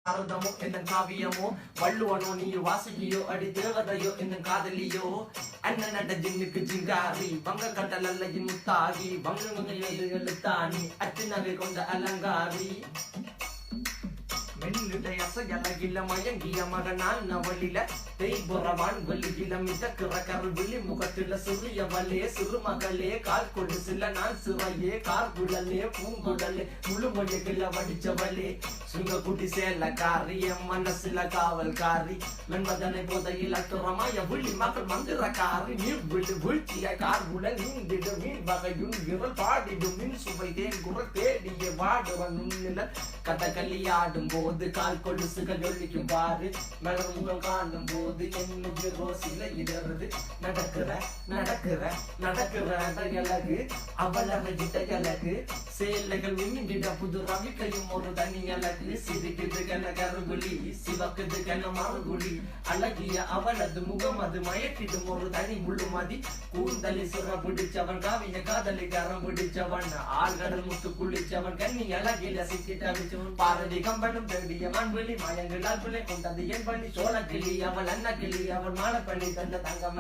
பாரதமோ என்ன காவியமோ வள்ளுவனோ நீ வாசிக்கியோ அடி தேவதையோ என்ன காதலியோ அண்ணன் நட ஜின்னுக்கு ஜிங்காரி வங்க கடல் அல்லையின் முத்தாகி வங்க எழுத்தாணி அச்சினவை கொண்ட அலங்காரி மெல்லிடைய அசையலகில மயங்கிய மகனான் நவளில தேய்புறவான் வெளியில மிதக்கிற கருவிழி முகத்தில சிறியவளே சிறுமகளே கால் கொண்டு சில நான் சிறையே கார்குழலே பூங்குடலே முழுமொழிகள வடிச்சவளே சுங்க குட்டி சேலக்காரி என் மனசுல காவல்காரி மென்பதனை போதையில் அத்துறமாய விழி மக்கள் மந்திரக்காரி நீர் விழி வீழ்ச்சிய கார்குல நீந்திடு மீன் வகையும் விரல் பாடிடும் மின் சுவை தேன் குரல் தேடிய வாடுவன் நுண்ணில கதகளி ஆடும் போது கால் கொலுசுகள் ஒழிக்கும் பாரு மலர் முகம் காணும் போது என்னுடைய ரோசில இடறது நடக்கிற நடக்கிற நடக்கிற அழகு அவளவை அழகு சேலைகள் மின்னிட புது ரவிக்கையும் ஒரு தனி அழகு சிரிக்குது கன கருகுலி சிவக்குது கன மறுகுலி அழகிய அவளது முகம் அது மயக்கிடும் ஒரு தனி முழுமதி கூந்தலி சுர பிடிச்சவன் காவிய காதலி கரம் பிடிச்சவன் ஆழ்கடல் முத்து குளிச்சவன் கண்ணி அழகில சிக்கிட்டவன் பாரதி கம்பனும் தேடிய மண்வெளி மயங்களால் பிள்ளை கொண்டது என் பண்ணி சோழ கிளி அவள் அண்ண கிளி அவள் மாலை பண்ணி தந்த தங்கம்